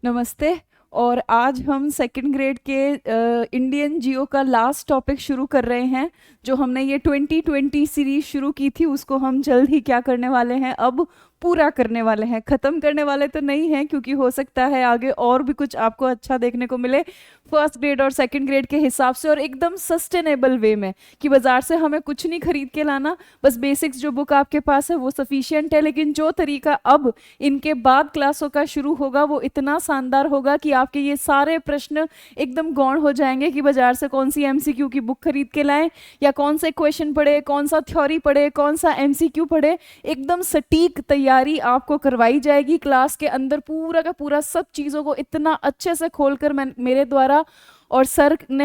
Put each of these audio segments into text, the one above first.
नमस्ते। और आज हम सेकंड ग्रेड के इंडियन जियो का लास्ट टॉपिक शुरू कर रहे हैं। जो हमने ये 2020 सीरीज शुरू की थी उसको हम जल्द ही क्या करने वाले हैं, अब पूरा करने वाले हैं। ख़त्म करने वाले तो नहीं हैं, क्योंकि हो सकता है आगे और भी कुछ आपको अच्छा देखने को मिले फर्स्ट ग्रेड और सेकंड ग्रेड के हिसाब से, और एकदम सस्टेनेबल वे में कि बाज़ार से हमें कुछ नहीं खरीद के लाना, बस बेसिक्स जो बुक आपके पास है वो सफिशिएंट है। लेकिन जो तरीका अब इनके बाद क्लासों का शुरू होगा वो इतना शानदार होगा कि आपके ये सारे प्रश्न एकदम गौण हो जाएंगे कि बाजार से कौन सी एमसीक्यू की बुक खरीद के लाएं, या कौन से क्वेश्चन पढ़े, कौन सा थ्योरी पढ़े, कौन सा एमसीक्यू पढ़े। एकदम सटीक तैयारी आपको करवाई जाएगी क्लास के अंदर। पूरा का पूरा सब चीज़ों को इतना अच्छे से खोलकर मेरे द्वारा और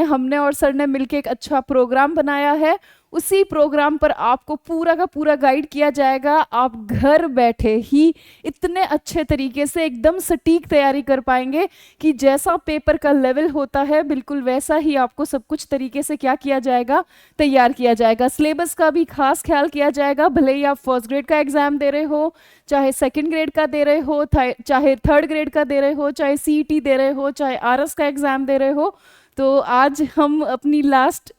हमने और सर ने मिलकर एक अच्छा प्रोग्राम बनाया है। उसी प्रोग्राम पर आपको पूरा का पूरा गाइड किया जाएगा। आप घर बैठे ही इतने अच्छे तरीके से एकदम सटीक तैयारी कर पाएंगे कि जैसा पेपर का लेवल होता है बिल्कुल वैसा ही आपको सब कुछ तरीके से क्या किया जाएगा, तैयार किया जाएगा। सिलेबस का भी खास ख्याल किया जाएगा। भले ही आप फर्स्ट ग्रेड का एग्जाम दे रहे हो, चाहे सेकंड ग्रेड का दे रहे हो, चाहे थर्ड ग्रेड का दे रहे हो, चाहे सीईटी दे रहे हो, चाहे आरएस का एग्जाम दे रहे हो। तो आज हम अपनी लास्ट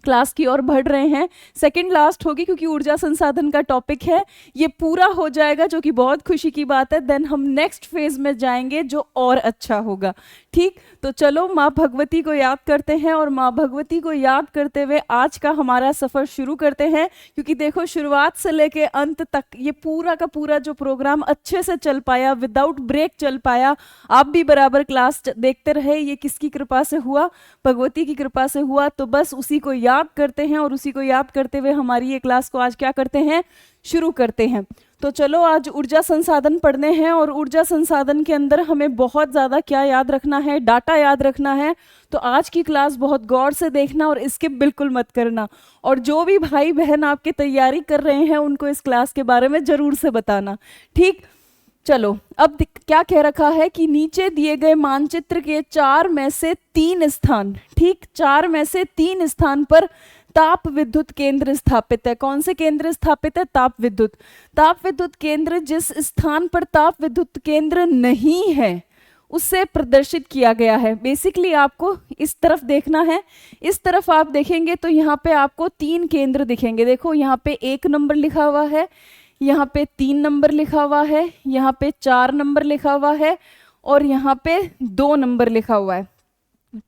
क्लास की ओर बढ़ रहे हैं। सेकंड लास्ट होगी क्योंकि ऊर्जा संसाधन का टॉपिक है। ये पूरा हो जाएगा जो कि बहुत खुशी की बात है। देन हम नेक्स्ट फेज में जाएंगे जो और अच्छा होगा। ठीक, तो चलो माँ भगवती को याद करते हैं, और माँ भगवती को याद करते हुए आज का हमारा सफ़र शुरू करते हैं। क्योंकि देखो, शुरुआत से लेके अंत तक ये पूरा का पूरा जो प्रोग्राम अच्छे से चल पाया, विदाउट ब्रेक चल पाया। आप भी बराबर क्लास देखते रहे। ये किसकी कृपा से हुआ? भगवती की कृपा से हुआ। तो बस उसी को याद करते हैं, और उसी को याद करते हुए हमारी ये क्लास को आज क्या करते हैं, शुरू करते हैं। तो चलो आज ऊर्जा संसाधन पढ़ने हैं, और ऊर्जा संसाधन के अंदर हमें बहुत ज़्यादा क्या याद रखना है, डाटा याद रखना है। तो आज की क्लास बहुत गौर से देखना और स्किप बिल्कुल मत करना। और जो भी भाई बहन आपके तैयारी कर रहे हैं उनको इस क्लास के बारे में ज़रूर से बताना। ठीक, चलो अब क्या कह रखा है कि नीचे दिए गए मानचित्र के 4 में से 3 स्थान, ठीक, 4 में से 3 स्थान पर ताप विद्युत केंद्र स्थापित है। कौन से केंद्र स्थापित है? ताप विद्युत केंद्र। जिस स्थान पर ताप विद्युत केंद्र नहीं है उससे प्रदर्शित किया गया है। बेसिकली आपको इस तरफ देखना है। इस तरफ आप देखेंगे तो यहाँ पे आपको 3 केंद्र दिखेंगे। देखो, यहाँ पे 1 नंबर लिखा हुआ है, यहाँ पे 3 नंबर लिखा हुआ है, यहाँ पे 4 नंबर लिखा हुआ है, और यहाँ पे 2 नंबर लिखा हुआ है।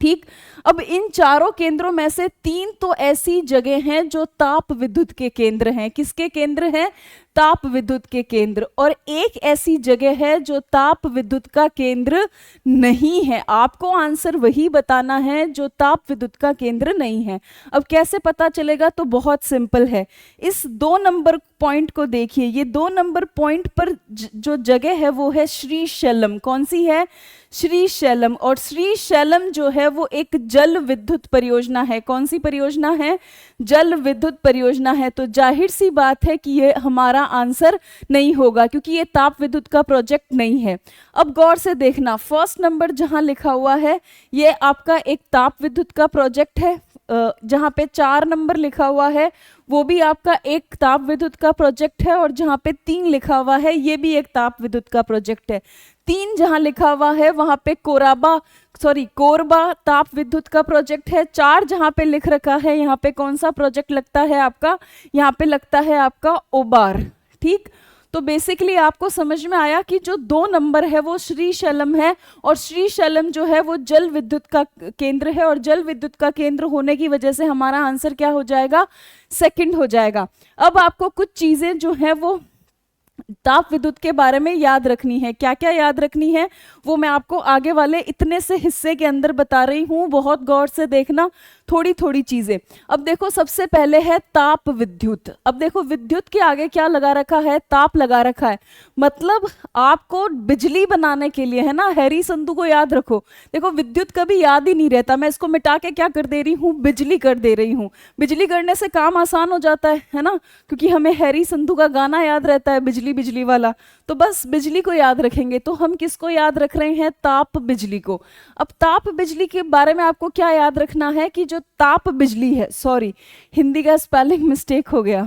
ठीक, अब इन चारों केंद्रों में से 3 तो ऐसी जगह हैं जो ताप विद्युत के केंद्र हैं। किसके केंद्र हैं? ताप विद्युत के केंद्र। और एक ऐसी जगह है जो ताप विद्युत का केंद्र नहीं है। आपको आंसर वही बताना है जो ताप विद्युत का केंद्र नहीं है। अब कैसे पता चलेगा? तो बहुत सिंपल है। इस 2 नंबर पॉइंट को देखिए। ये 2 नंबर पॉइंट पर जो जगह है वो है श्रीशैलम। कौन सी है? श्रीशैलम। और श्रीशैलम जो है वो एक जल विद्युत परियोजना है। कौन सी परियोजना है? जल विद्युत परियोजना है। तो जाहिर सी बात है कि ये हमारा आंसर नहीं होगा, क्योंकि ये ताप विद्युत का प्रोजेक्ट नहीं है। अब गौर से देखना, फर्स्ट नंबर जहां लिखा हुआ है ये आपका एक ताप विद्युत का प्रोजेक्ट है। जहां पे 4 नंबर लिखा हुआ है वो भी आपका एक ताप विद्युत का प्रोजेक्ट है, और जहां पे 3 लिखा हुआ है ये भी एक ताप विद्युत का प्रोजेक्ट है। 3 जहां लिखा हुआ है वहां पे कोरबा ताप विद्युत का प्रोजेक्ट है। 4 जहां पे लिख रखा है यहाँ पे कौन सा प्रोजेक्ट लगता है आपका? यहाँ पे लगता है आपका ओबार। ठीक, तो बेसिकली आपको समझ में आया कि जो 2 नंबर है वो श्रीशैलम है, और श्रीशैलम जो है वो जल विद्युत का केंद्र है, और जल विद्युत का केंद्र होने की वजह से हमारा आंसर क्या हो जाएगा? सेकंड हो जाएगा। अब आपको कुछ चीजें जो है वो ताप विद्युत के बारे में याद रखनी है। क्या क्या याद रखनी है वो मैं आपको आगे वाले इतने से हिस्से के अंदर बता रही हूँ। बहुत गौर से देखना थोड़ी थोड़ी चीजें। अब देखो, सबसे पहले है ताप विद्युत। अब देखो, विद्युत के आगे क्या लगा रखा है? ताप लगा रखा है। मतलब आपको बिजली बनाने के लिए, है ना, हैरी संधू को याद रखो। देखो, विद्युत कभी याद ही नहीं रहता। मैं इसको मिटा के क्या कर दे रही हूँ? बिजली कर दे रही हूँ। बिजली करने से काम आसान हो जाता है ना, क्योंकि हमें हैरी संधू का गाना याद रहता है, बिजली बिजली वाला। तो बस बिजली को याद रखेंगे। तो हम किसको याद रख रहे हैं? ताप बिजली को। अब ताप बिजली के बारे में आपको क्या याद रखना है कि जो ताप बिजली है, सॉरी हिंदी का स्पेलिंग मिस्टेक हो गया,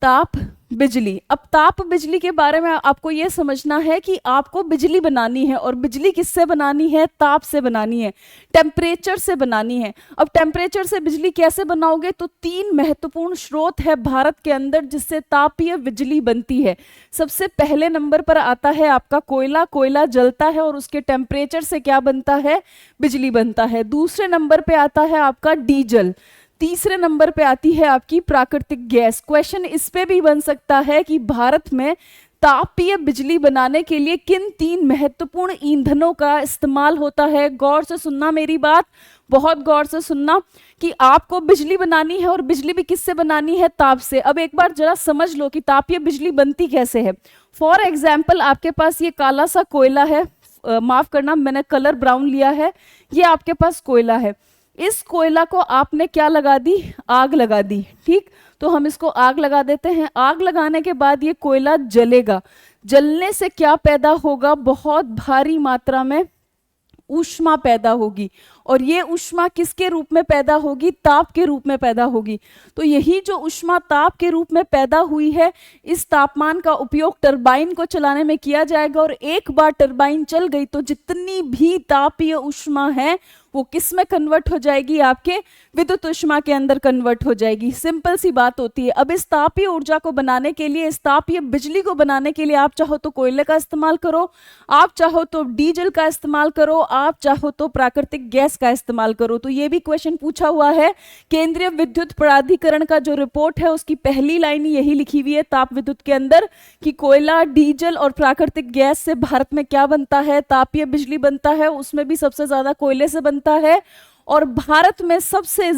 ताप बिजली। अब ताप बिजली के बारे में आपको ये समझना है कि आपको बिजली बनानी है, और बिजली किससे बनानी है? ताप से बनानी है, टेम्परेचर से बनानी है। अब टेम्परेचर से बिजली कैसे बनाओगे? तो तीन महत्वपूर्ण स्रोत है भारत के अंदर जिससे तापीय बिजली बनती है। सबसे पहले नंबर पर आता है आपका कोयला। कोयला जलता है और उसके टेम्परेचर से क्या बनता है? बिजली बनता है। दूसरे नंबर पे आता है आपका डीजल। तीसरे नंबर पे आती है आपकी प्राकृतिक गैस। क्वेश्चन इस पे भी बन सकता है कि भारत में तापीय बिजली बनाने के लिए किन तीन महत्वपूर्ण ईंधनों का इस्तेमाल होता है? गौर से सुनना मेरी बात, बहुत गौर से सुनना कि आपको बिजली बनानी है, और बिजली भी किससे बनानी है? ताप से। अब एक बार जरा समझ लो कि तापीय बिजली बनती कैसे है। फॉर एग्जाम्पल आपके पास ये काला सा कोयला है, माफ करना मैंने कलर ब्राउन लिया है, ये आपके पास कोयला है। इस कोयला को आपने क्या लगा दी? आग लगा दी। ठीक, तो हम इसको आग लगा देते हैं। आग लगाने के बाद ये कोयला जलेगा। जलने से क्या पैदा होगा? बहुत भारी मात्रा में ऊष्मा पैदा होगी, और ये ऊष्मा किसके रूप में पैदा होगी? ताप के रूप में पैदा होगी। तो यही जो ऊष्मा ताप के रूप में पैदा हुई है, इस तापमान का उपयोग टरबाइन को चलाने में किया जाएगा, और एक बार टरबाइन चल गई तो जितनी भी तापीय ऊष्मा है वो किस में कन्वर्ट हो जाएगी? आपके विद्युत ऊष्मा के अंदर कन्वर्ट हो जाएगी। सिंपल सी बात होती है। अब इस तापीय ऊर्जा को बनाने के लिए, इस तापीय बिजली को बनाने के लिए आप चाहो तो कोयले का इस्तेमाल करो, आप चाहो तो डीजल का इस्तेमाल करो, आप चाहो तो प्राकृतिक गैस का इस्तेमाल करो। तो ये भी क्वेश्चन पूछा हुआ है। केंद्रीय विद्युत प्राधिकरण का जो रिपोर्ट है उसकी पहली लाइन यही लिखी हुई है ताप विद्युत के अंदर कि कोयला, डीजल और प्राकृतिक गैस से भारत में क्या बनता है? तापीय बिजली बनता है। उसमें भी सबसे ज्यादा कोयले से बनता है, और भारत में सबसे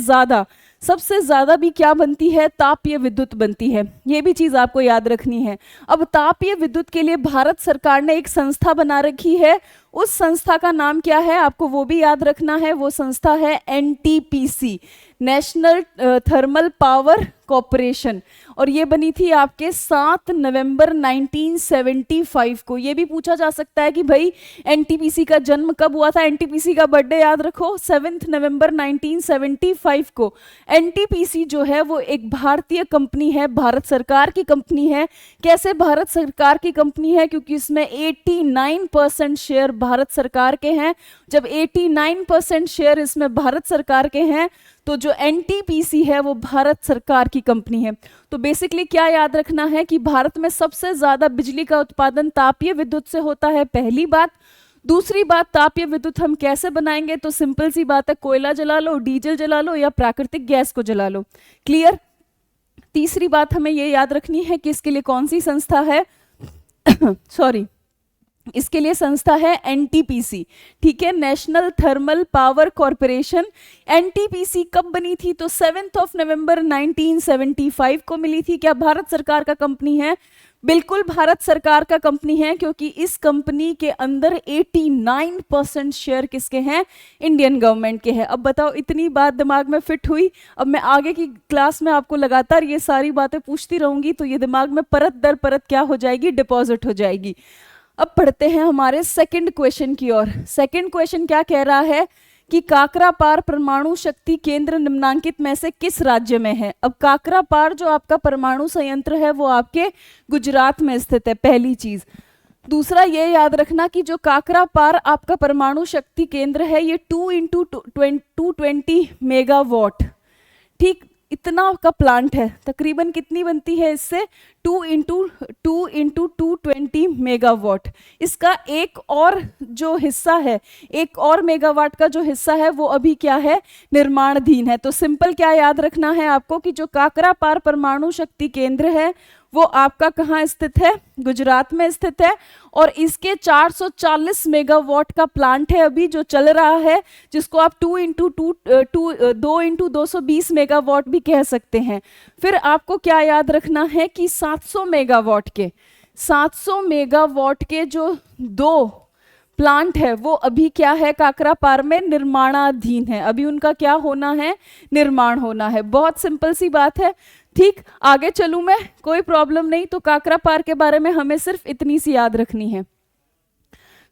ज्यादा भी क्या बनती है? तापीय विद्युत बनती है। ये भी चीज आपको याद रखनी है। अब तापीय विद्युत के लिए भारत सरकार ने एक संस्था बना रखी है। उस संस्था का नाम क्या है? आपको वो भी याद रखना है। वो संस्था है NTPC, national thermal power corporation, और ये बनी थी आपके 7 नवंबर 1975 को। ये भी पूछा जा सकता है कि भाई एनटीपीसी का जन्म कब हुआ था? एनटीपीसी का बर्थडे याद रखो, 7 नवंबर 1975 को। एनटीपीसी जो है वो एक भारतीय कंपनी है, भारत सरकार की कंपनी है। कैसे भारत सरकार की कंपनी है? क्योंकि इसमें 89% शेयर भारत सरकार के हैं। जब 89% शेयर इसमें भारत सरकार के हैं तो जो एनटीपीसी है वो भारत सरकार की कंपनी है। तो बेसिकली क्या याद रखना है कि भारत में सबसे ज्यादा बिजली का उत्पादन तापीय विद्युत से होता है, पहली बात। दूसरी बात, तापीय विद्युत हम कैसे बनाएंगे? तो सिंपल सी बात है, कोयला जला लो, डीजल जला लो, या प्राकृतिक गैस को जला लो। क्लियर? तीसरी बात हमें ये याद रखनी है कि इसके लिए कौन सी संस्था है सॉरी, इसके लिए संस्था है एनटीपीसी। ठीक है, national thermal power corporation. NTPC कब बनी थी? तो 7 नवंबर 1975 को मिली थी। क्या भारत सरकार का कंपनी है? बिल्कुल भारत सरकार का कंपनी है, क्योंकि इस कंपनी के अंदर 89% शेयर किसके हैं? इंडियन गवर्नमेंट के हैं। अब बताओ, इतनी बात दिमाग में फिट हुई? अब मैं आगे की क्लास में आपको लगातार ये सारी बातें पूछती रहूंगी, तो ये दिमाग में परत दर परत क्या हो जाएगी? डिपॉजिट हो जाएगी। अब पढ़ते हैं हमारे सेकंड क्वेश्चन की ओर। सेकंड क्वेश्चन क्या कह रहा है कि काकरापार परमाणु शक्ति केंद्र निम्नांकित में से किस राज्य में है? अब काकरापार जो आपका परमाणु संयंत्र है वो आपके गुजरात में स्थित है, पहली चीज। दूसरा ये याद रखना कि जो काकरापार आपका परमाणु शक्ति केंद्र है ये 2x220 मेगावाट, ठीक, इतना का प्लांट है। तकरीबन कितनी बनती है इससे? 2x220 megawatt. इसका एक और जो हिस्सा है, एक और मेगावाट का जो हिस्सा है वो अभी क्या है? निर्माणाधीन है। तो सिंपल क्या याद रखना है आपको कि जो काकरापार परमाणु शक्ति केंद्र है वो आपका कहाँ स्थित है? गुजरात में स्थित है, और इसके 440 मेगावाट का प्लांट है अभी जो चल रहा है, जिसको आप 2x220 मेगावाट भी कह सकते हैं। फिर आपको क्या याद रखना है कि 700 मेगावाट के जो 2 प्लांट है वो अभी क्या है? काकरापार में निर्माणाधीन है। अभी उनका क्या होना है? निर्माण होना है। बहुत सिंपल सी बात है। ठीक, आगे चलूं मैं, कोई प्रॉब्लम नहीं। तो काकरापार के बारे में हमें सिर्फ इतनी सी याद रखनी है।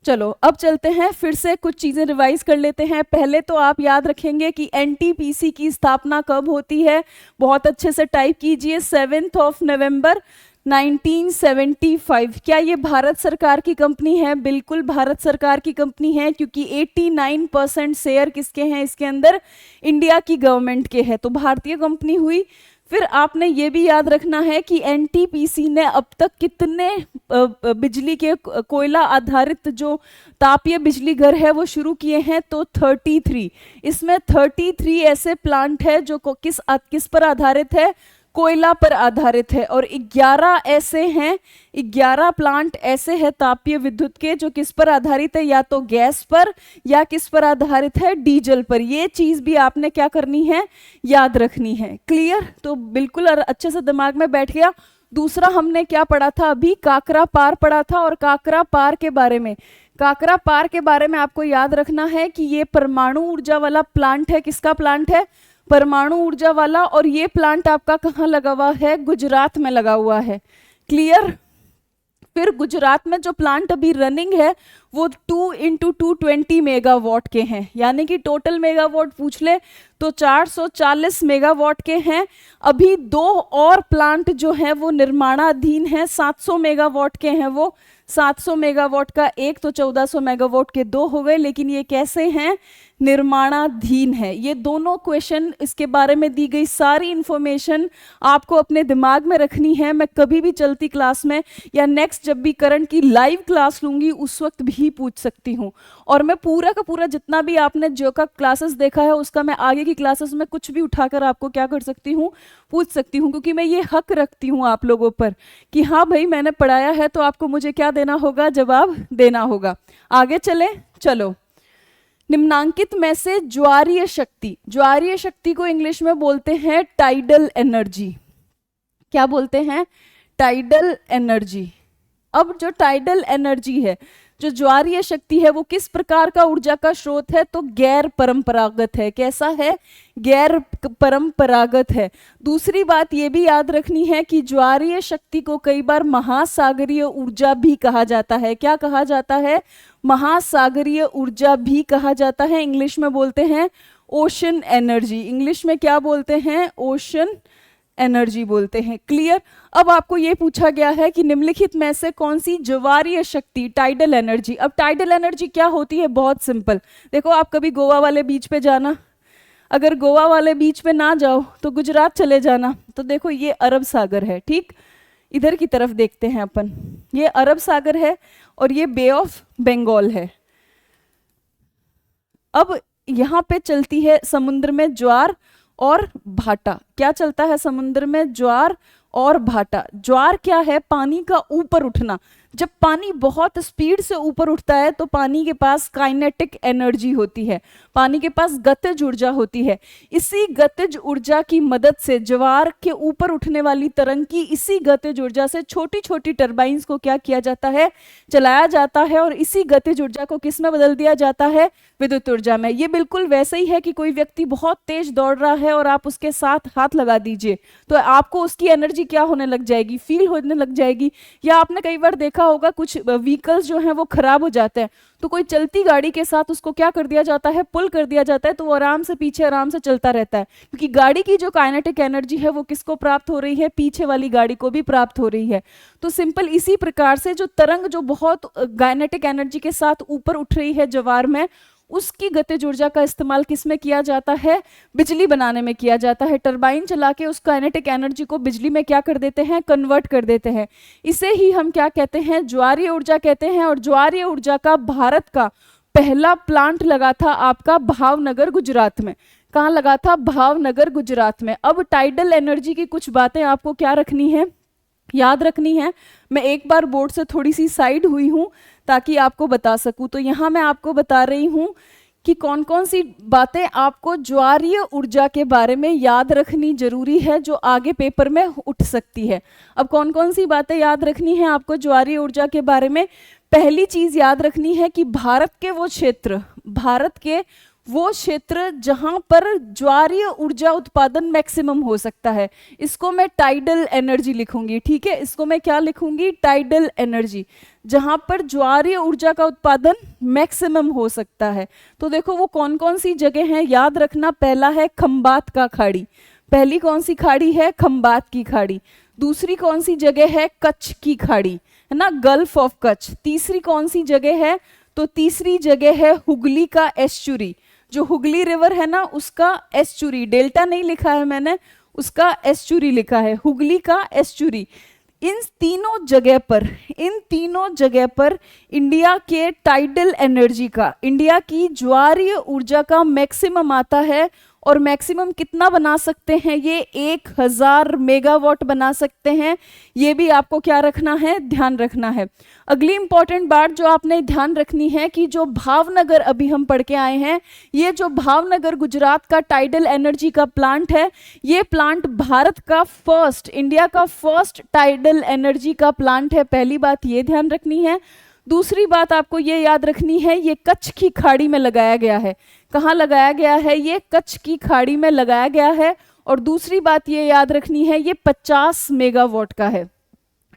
चलो अब चलते हैं, फिर से कुछ चीजें रिवाइज कर लेते हैं। पहले तो आप याद रखेंगे कि एनटीपीसी की स्थापना कब होती है, बहुत अच्छे से टाइप कीजिए, 7 नवंबर 1975। क्या ये भारत सरकार की कंपनी है? बिल्कुल भारत सरकार की कंपनी है, क्योंकि 89% शेयर किसके हैं इसके अंदर? इंडिया की गवर्नमेंट के हैं, तो भारतीय कंपनी हुई। फिर आपने ये भी याद रखना है कि एनटीपीसी ने अब तक कितने बिजली के कोयला आधारित जो तापीय बिजली घर है वो शुरू किए हैं, तो 33। इसमें 33 ऐसे प्लांट है जो किस पर आधारित है? कोयला पर आधारित है। और 11 ऐसे हैं, 11 प्लांट ऐसे हैं तापीय विद्युत के जो किस पर आधारित है? या तो गैस पर या किस पर आधारित है? डीजल पर। ये चीज भी आपने क्या करनी है? याद रखनी है। क्लियर? तो बिल्कुल अच्छे से दिमाग में बैठ गया। दूसरा हमने क्या पढ़ा था अभी? काकरा पार पढ़ा था। और काकरा पार के बारे में आपको याद रखना है कि ये परमाणु ऊर्जा वाला प्लांट है। किसका प्लांट है? परमाणु ऊर्जा वाला। और ये प्लांट आपका कहाँ लगा हुआ है? गुजरात में लगा हुआ है। क्लियर? फिर गुजरात में जो प्लांट अभी रनिंग है वो 2 × 220 मेगावाट के हैं, यानी कि टोटल मेगावाट पूछ ले तो 440 मेगावाट के हैं। अभी 2 और प्लांट जो है वो निर्माणाधीन है, 700 मेगावाट के हैं वो। 700 मेगावाट का एक, तो 1400 मेगावाट के 2 हो गए। लेकिन ये कैसे हैं? निर्माणाधीन है। ये दोनों क्वेश्चन, इसके बारे में दी गई सारी इंफॉर्मेशन आपको अपने दिमाग में रखनी है। मैं कभी भी चलती क्लास में या नेक्स्ट जब भी करंट की लाइव क्लास लूंगी उस वक्त भी पूछ सकती हूँ। और मैं पूरा का पूरा जितना भी आपने जो का क्लासेस देखा है उसका मैं आगे की क्लासेस में कुछ भी उठाकर आपको क्या कर सकती हूँ? पूछ सकती हूँ, क्योंकि मैं ये हक रखती हूँ आप लोगों पर कि हाँ भाई मैंने पढ़ाया है तो आपको मुझे क्या देना होगा? जवाब देना होगा। आगे चले, चलो। निम्नांकित में से ज्वारीय शक्ति को इंग्लिश में बोलते हैं टाइडल एनर्जी। क्या बोलते हैं? Tidal energy. अब जो टाइडल एनर्जी है, जो ज्वारीय शक्ति है, वो किस प्रकार का ऊर्जा का स्रोत है? तो गैर परंपरागत है। कैसा है? गैर परंपरागत है। दूसरी बात ये भी याद रखनी है कि ज्वारीय शक्ति को कई बार महासागरीय ऊर्जा भी कहा जाता है। क्या कहा जाता है? महासागरीय ऊर्जा भी कहा जाता है। इंग्लिश में बोलते हैं ओशन एनर्जी। इंग्लिश में क्या बोलते हैं? ओशन एनर्जी बोलते हैं। क्लियर? अब आपको ये पूछा गया है कि निम्नलिखित में से कौन सी ज्वारीय शक्ति, टाइडल एनर्जी। अब टाइडल एनर्जी क्या होती है? बहुत सिंपल। देखो, आप कभी गोवा वाले बीच पे जाना, अगर गोवा वाले बीच पे ना जाओ तो गुजरात चले जाना, तो देखो ये अरब सागर है। ठीक, इधर की तरफ देखते हैं अपन, ये अरब सागर है और ये बे ऑफ बंगाल है। अब यहाँ पे चलती है समुद्र में ज्वार और भाटा। क्या चलता है समुद्र में? ज्वार और भाटा। ज्वार क्या है? पानी का ऊपर उठना। जब पानी बहुत स्पीड से ऊपर उठता है तो पानी के पास काइनेटिक एनर्जी होती है, पानी के पास गतिज ऊर्जा होती है। इसी गतिज ऊर्जा की मदद से, ज्वार के ऊपर उठने वाली तरंग की इसी गतिज ऊर्जा से छोटी छोटी टरबाइंस को क्या किया जाता है? चलाया जाता है। और इसी गतिज ऊर्जा को किस में बदल दिया जाता है? विद्युत ऊर्जा में। ये बिल्कुल वैसे ही है कि कोई व्यक्ति बहुत तेज दौड़ रहा है और आप उसके साथ हाथ लगा दीजिए तो आपको उसकी एनर्जी क्या होने लग जाएगी? फील होने लग जाएगी। या आपने कई बार देखा होगा कुछ व्हीकल्स जो हैं वो खराब हो जाते हैं तो कोई चलती गाड़ी के साथ उसको क्या कर दिया जाता है? पुल कर दिया जाता है, तो वो आराम से पीछे आराम से चलता रहता है, क्योंकि गाड़ी की जो काइनेटिक एनर्जी है वो किसको प्राप्त हो रही है? पीछे वाली गाड़ी को भी प्राप्त हो रही है। तो सिंपल इसी प्रकार से जो तरंग जो बहुत काइनेटिक एनर्जी के साथ ऊपर उठ रही है ज्वार में, उसकी गतिज ऊर्जा का इस्तेमाल किस में किया जाता है? बिजली बनाने में किया जाता है। टरबाइन चला के उस काइनेटिक एनर्जी को बिजली में क्या कर देते हैं? कन्वर्ट कर देते हैं। इसे ही हम क्या कहते हैं? ज्वारीय ऊर्जा कहते हैं। और ज्वारीय ऊर्जा का भारत का पहला प्लांट लगा था आपका भावनगर गुजरात में। कहाँ लगा था? भावनगर गुजरात में। अब टाइडल एनर्जी की कुछ बातें आपको क्या रखनी है? याद रखनी है। मैं एक बार बोर्ड से थोड़ी सी साइड हुई हूँ ताकि आपको बता सकूं। तो यहाँ मैं आपको बता रही हूँ कि कौन कौन सी बातें आपको ज्वारीय ऊर्जा के बारे में याद रखनी जरूरी है जो आगे पेपर में उठ सकती है। अब कौन कौन सी बातें याद रखनी है आपको ज्वारीय ऊर्जा के बारे में? पहली चीज याद रखनी है कि भारत के वो क्षेत्र जहां पर ज्वारीय ऊर्जा उत्पादन मैक्सिमम हो सकता है। इसको मैं टाइडल एनर्जी लिखूंगी, ठीक है, इसको मैं क्या लिखूंगी, टाइडल एनर्जी, जहां पर ज्वारीय ऊर्जा का उत्पादन मैक्सिमम हो सकता है। तो देखो वो कौन कौन सी जगह है, याद रखना, पहला है खंबात का खाड़ी, पहली कौन सी खाड़ी है, खंबात की खाड़ी। दूसरी कौन सी जगह है, कच्छ की खाड़ी, है ना, गल्फ ऑफ कच्छ। तीसरी कौन सी जगह है, तो तीसरी जगह है हुगली का एस्चुरी, जो हुगली रिवर है ना उसका एस्चुरी, डेल्टा नहीं लिखा है मैंने, उसका एस्चुरी लिखा है, हुगली का एस्चुरी। इन तीनों जगह पर इंडिया के टाइडल एनर्जी का, इंडिया की ज्वारीय ऊर्जा का मैक्सिमम आता है। और मैक्सिमम कितना बना सकते हैं, ये 1000 मेगावाट बना सकते हैं। ये भी आपको क्या रखना है, ध्यान रखना है। अगली इंपॉर्टेंट बात जो आपने ध्यान रखनी है कि जो भावनगर अभी हम पढ़ के आए हैं, ये जो भावनगर गुजरात का टाइडल एनर्जी का प्लांट है, ये प्लांट भारत का फर्स्ट, इंडिया का फर्स्ट टाइडल एनर्जी का प्लांट है। पहली बात ये ध्यान रखनी है। दूसरी बात आपको ये याद रखनी है, ये कच्छ की खाड़ी में लगाया गया है। कहाँ लगाया गया है, ये कच्छ की खाड़ी में लगाया गया है। और दूसरी बात ये याद रखनी है, ये 50 मेगावाट का है।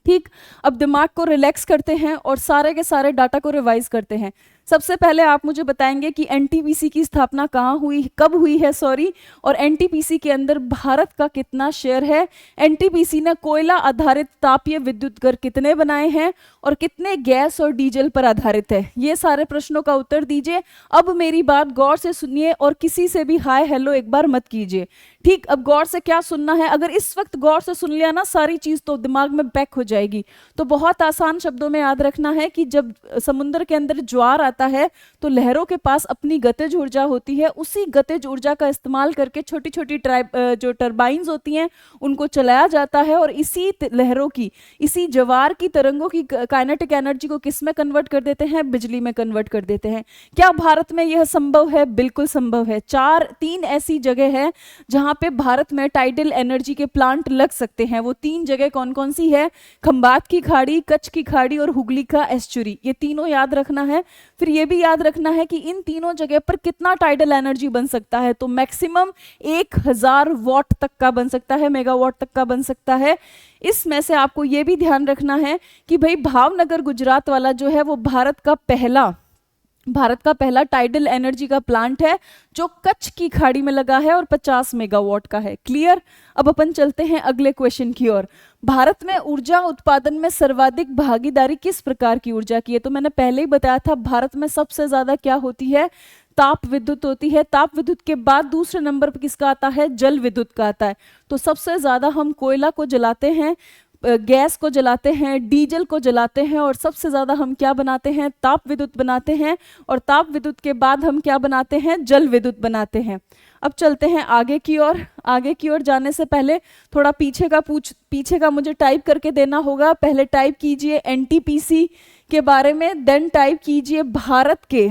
ठीक, अब दिमाग को रिलैक्स करते हैं और सारे के सारे डाटा को रिवाइज करते हैं। सबसे पहले आप मुझे बताएंगे कि एनटीपीसी की स्थापना कहाँ हुई, कब हुई है, सॉरी, और एनटीपीसी के अंदर भारत का कितना शेयर है। एनटीपीसी ने कोयला आधारित तापीय विद्युत घर कितने बनाए हैं और कितने गैस और डीजल पर आधारित है। ये सारे प्रश्नों का उत्तर दीजिए। अब मेरी बात गौर से सुनिए और किसी से भी हाय हेलो एक बार मत कीजिए। ठीक, अब गौर से क्या सुनना है, अगर इस वक्त गौर से सुन लिया ना सारी चीज तो दिमाग में पैक हो जाएगी। तो बहुत आसान शब्दों में याद रखना है कि जब समुद्र के अंदर ज्वार आता है तो लहरों के पास अपनी गतिज ऊर्जा होती है। उसी गतिज ऊर्जा का इस्तेमाल करके छोटी छोटी जो टर्बाइंस होती हैं उनको चलाया जाता है और इसी लहरों की, इसी ज्वार की तरंगों की काइनेटिक एनर्जी को किस में कन्वर्ट कर देते हैं, बिजली में कन्वर्ट कर देते हैं। क्या भारत में यह संभव है? बिल्कुल संभव है। तीन ऐसी जगह है जहां पे भारत में टाइडल एनर्जी के प्लांट लग सकते हैं। वो तीन जगह कौन कौन सी है? खंबात की खाड़ी, कच्छ की खाड़ी और हुगली का एस्चुरी। ये तीनों याद रखना है। फिर ये भी याद रखना है कि इन तीनों जगह पर कितना टाइडल एनर्जी बन सकता है। तो मैक्सिमम 1000 वॉट तक का बन सकता है, मेगावाट तक का बन सकता है। इसमें से आपको ये भी ध्यान रखना है कि भाई भावनगर गुजरात वाला जो है वो भारत का पहला टाइडल एनर्जी का प्लांट है जो कच्छ की खाड़ी में लगा है और 50 मेगावाट का है। क्लियर? अब अपन चलते हैं अगले क्वेश्चन की ओर। भारत में ऊर्जा उत्पादन में सर्वाधिक भागीदारी किस प्रकार की ऊर्जा की है? तो मैंने पहले ही बताया था, भारत में सबसे ज्यादा क्या होती है? ताप विद्युत होती है। ताप विद्युत के बाद दूसरे नंबर पर किसका आता है? जल विद्युत का आता है। तो सबसे ज्यादा हम कोयला को जलाते हैं, गैस को जलाते हैं, डीजल को जलाते हैं और सबसे ज्यादा हम क्या बनाते हैं? ताप विद्युत बनाते हैं। और ताप विद्युत के बाद हम क्या बनाते हैं? जल विद्युत बनाते हैं। अब चलते हैं आगे की ओर। आगे की ओर जाने से पहले थोड़ा पीछे का मुझे टाइप करके देना होगा। पहले टाइप कीजिए एनटीपीसी के बारे में, देन टाइप कीजिए भारत के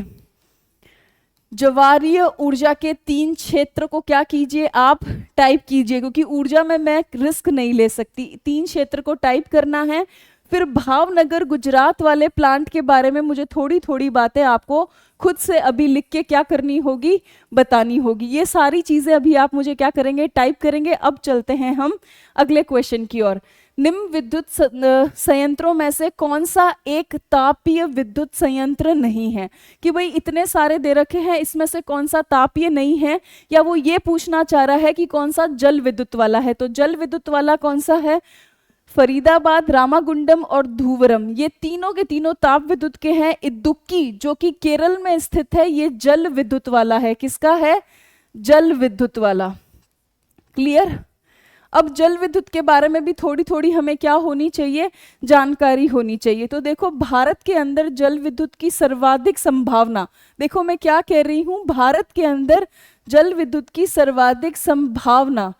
ज्वारीय ऊर्जा के 3 क्षेत्र को क्या कीजिए, आप टाइप कीजिए, क्योंकि ऊर्जा में मैं रिस्क नहीं ले सकती। 3 क्षेत्र को टाइप करना है। फिर भावनगर गुजरात वाले प्लांट के बारे में मुझे थोड़ी थोड़ी बातें आपको खुद से अभी लिख के क्या करनी होगी, बतानी होगी। ये सारी चीजें अभी आप मुझे क्या करेंगे, टाइप करेंगे। अब चलते हैं हम अगले क्वेश्चन की ओर। निम्न विद्युत संयंत्रों में से कौन सा एक तापीय विद्युत संयंत्र नहीं है? कि भाई इतने सारे दे रखे हैं, इसमें से कौन सा तापीय नहीं है, या वो ये पूछना चाह रहा है कि कौन सा जल विद्युत वाला है। तो जल विद्युत वाला कौन सा है? फरीदाबाद, रामागुंडम और धुवरम, ये तीनों के तीनों ताप विद्युत के हैं। इदुक्की जो कि केरल में स्थित है, ये जल विद्युत वाला है। किसका है? जल विद्युत वाला। क्लियर? अब जल विद्युत के बारे में भी थोड़ी थोड़ी हमें क्या होनी चाहिए, जानकारी होनी चाहिए। तो देखो भारत के अंदर जल विद्युत की सर्वाधिक संभावना, देखो मैं क्या कह रही हूं, भारत के अंदर जल विद्युत की सर्वाधिक संभावना,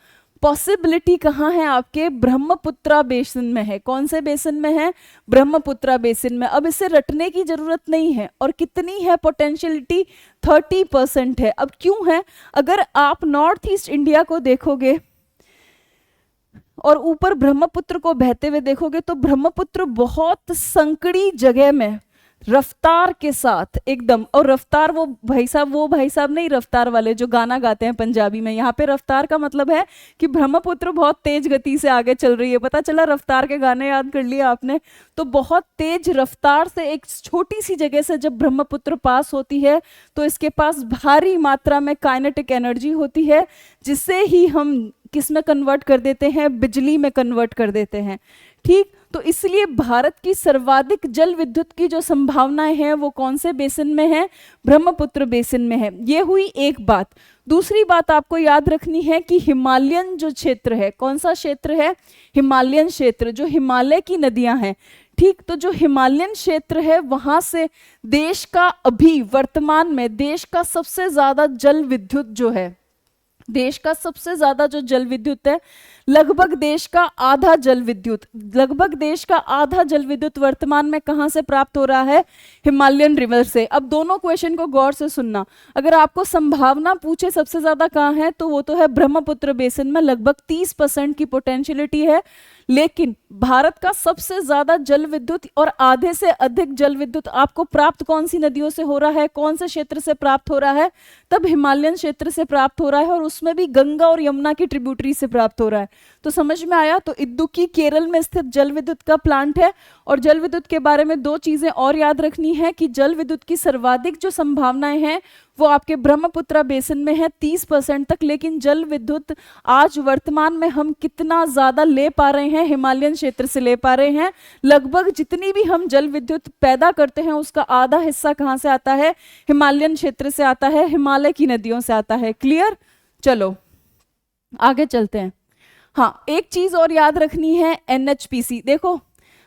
पॉसिबिलिटी कहाँ है? आपके ब्रह्मपुत्रा बेसिन में है। कौन से बेसिन में है? ब्रह्मपुत्रा बेसिन में। अब इसे रटने की जरूरत नहीं है। और कितनी है पोटेंशियलिटी? 30% है। अब क्यों है? अगर आप नॉर्थ ईस्ट इंडिया को देखोगे और ऊपर ब्रह्मपुत्र को बहते हुए देखोगे तो ब्रह्मपुत्र बहुत संकड़ी जगह में, रफ्तार के साथ एकदम। और रफ्तार वो भाई साहब नहीं, रफ्तार वाले जो गाना गाते हैं पंजाबी में। यहाँ पे रफ्तार का मतलब है कि ब्रह्मपुत्र बहुत तेज गति से आगे चल रही है। पता चला रफ्तार के गाने याद कर लिया आपने। तो बहुत तेज रफ्तार से एक छोटी सी जगह से जब ब्रह्मपुत्र पास होती है तो इसके पास भारी मात्रा में काइनेटिक एनर्जी होती है, जिससे ही हम किस में कन्वर्ट कर देते हैं, बिजली में कन्वर्ट कर देते हैं। ठीक, तो इसलिए भारत की सर्वाधिक जल विद्युत की जो संभावनाएं हैं वो कौन से बेसिन में है, ब्रह्मपुत्र बेसिन में है। ये हुई एक बात। दूसरी बात आपको याद रखनी है कि हिमालयन जो क्षेत्र है, कौन सा क्षेत्र है, हिमालयन क्षेत्र, जो हिमालय की नदियां हैं। ठीक, तो जो हिमालयन क्षेत्र है वहां से देश का अभी वर्तमान में देश का सबसे ज्यादा जल विद्युत जो है, देश का सबसे ज्यादा जो जल विद्युत है, लगभग देश का आधा जल विद्युत, लगभग देश का आधा जल विद्युत वर्तमान में कहां से प्राप्त हो रहा है, हिमालयन रिवर से। अब दोनों क्वेश्चन को गौर से सुनना। अगर आपको संभावना पूछे सबसे ज्यादा कहां है, तो वो तो है ब्रह्मपुत्र बेसिन में, लगभग 30% की पोटेंशियलिटी है। लेकिन भारत का सबसे ज्यादा जल विद्युत और आधे से अधिक जल विद्युत आपको प्राप्त कौन सी नदियों से हो रहा है, कौन से क्षेत्र से प्राप्त हो रहा है, तब हिमालयन क्षेत्र से प्राप्त हो रहा है, और उसमें भी गंगा और यमुना की ट्रिब्यूटरी से प्राप्त हो रहा है। तो समझ में आया। तो इदुक्की केरल में स्थित जल विद्युत का प्लांट है। और जल विद्युत के बारे में दो चीजें और याद रखनी है कि जल विद्युत की सर्वाधिक जो संभावनाएं हैं वो आपके ब्रह्मपुत्र बेसिन में है 30% तक। लेकिन जल विद्युत आज वर्तमान में हम कितना ज्यादा ले पा रहे हैं, हिमालयन क्षेत्र से ले पा रहे हैं। लगभग जितनी भी हम जल विद्युत पैदा करते हैं उसका आधा हिस्सा कहां से आता है, हिमालयन क्षेत्र से आता है, हिमालय की नदियों से आता है। क्लियर, चलो आगे चलते हैं। हाँ, एक चीज और याद रखनी है, एनएचपीसी। देखो,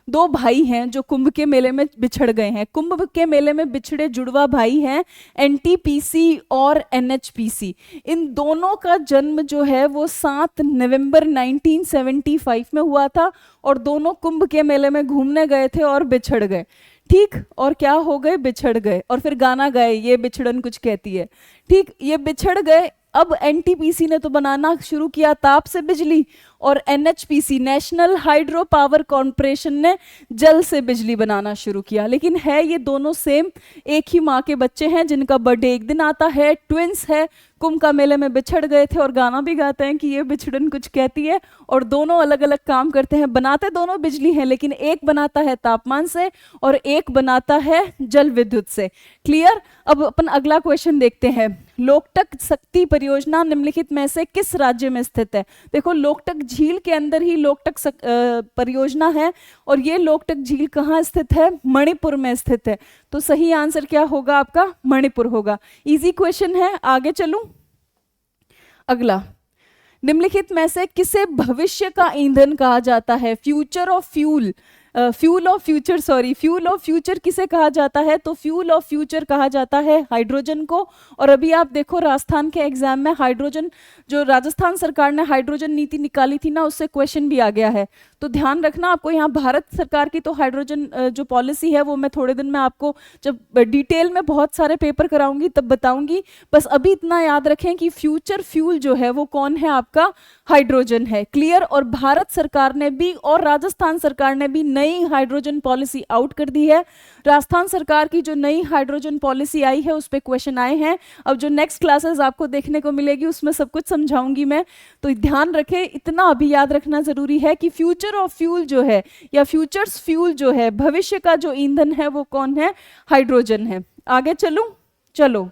दो भाई हैं जो कुंभ के मेले में बिछड़ गए हैं। कुंभ के मेले में बिछड़े जुड़वा भाई हैं एनटीपीसी और एनएचपीसी। इन दोनों का जन्म जो है वो 7 नवंबर 1975 में हुआ था, और दोनों कुंभ के मेले में घूमने गए थे और बिछड़ गए। ठीक, और क्या हो गए, बिछड़ गए, और फिर गाना गाए, ये बिछड़न कुछ कहती है। ठीक, ये बिछड़ गए। अब एनटीपीसी ने तो बनाना शुरू किया ताप से बिजली, और NHPC national hydro power corporation ने जल से बिजली बनाना शुरू किया। लेकिन है ये दोनों सेम, एक ही माँ के बच्चे हैं जिनका बर्थडे एक दिन आता है, ट्विंस है, कुंभ का मेले में बिछड़ गए थे और गाना भी गाते हैं कि ये बिछड़न कुछ कहती है। और दोनों अलग अलग काम करते हैं, बनाते दोनों बिजली हैं, लेकिन एक बनाता है तापमान से और एक बनाता है जल विद्युत से। क्लियर। अब अपन अगला क्वेश्चन देखते हैं। लोकटक शक्ति परियोजना निम्नलिखित में से किस राज्य में स्थित है। देखो, लोकटक झील के अंदर ही लोकटक परियोजना है, और ये लोकटक झील कहाँ स्थित है, मणिपुर में स्थित है। तो सही आंसर क्या होगा आपका, मणिपुर होगा। इजी क्वेश्चन है, आगे चलूं। अगला, निम्नलिखित में से किसे भविष्य का ईंधन कहा जाता है, future of fuel, fuel of future, sorry, fuel of future किसे कहा जाता है, तो फ्यूल ऑफ फ्यूचर कहा जाता है हाइड्रोजन को। और अभी आप देखो राजस्थान के एग्जाम में हाइड्रोजन, जो राजस्थान सरकार ने हाइड्रोजन नीति निकाली थी ना, उससे क्वेश्चन भी आ गया है। तो ध्यान रखना आपको, यहाँ भारत सरकार की तो हाइड्रोजन जो पॉलिसी है वो मैं थोड़े दिन में आपको जब डिटेल में बहुत सारे पेपर कराऊंगी तब बताऊंगी। बस अभी इतना याद रखें कि फ्यूचर फ्यूल जो है वो कौन है, आपका हाइड्रोजन है। क्लियर। और भारत सरकार ने भी और राजस्थान सरकार ने भी नई हाइड्रोजन पॉलिसी आउट कर दी है। राजस्थान सरकार की जो नई हाइड्रोजन पॉलिसी आई है उस पे क्वेश्चन आए हैं। अब जो नेक्स्ट क्लासेस आपको देखने को मिलेगी उसमें सब कुछ समझाऊंगी मैं, तो ध्यान रखें, इतना अभी याद रखना जरूरी है कि फ्यूचर ऑफ फ्यूल जो है या फ्यूचर्स फ्यूल जो है, भविष्य का जो ईंधन है वो कौन है, हाइड्रोजन है। आगे चलूं, चलो।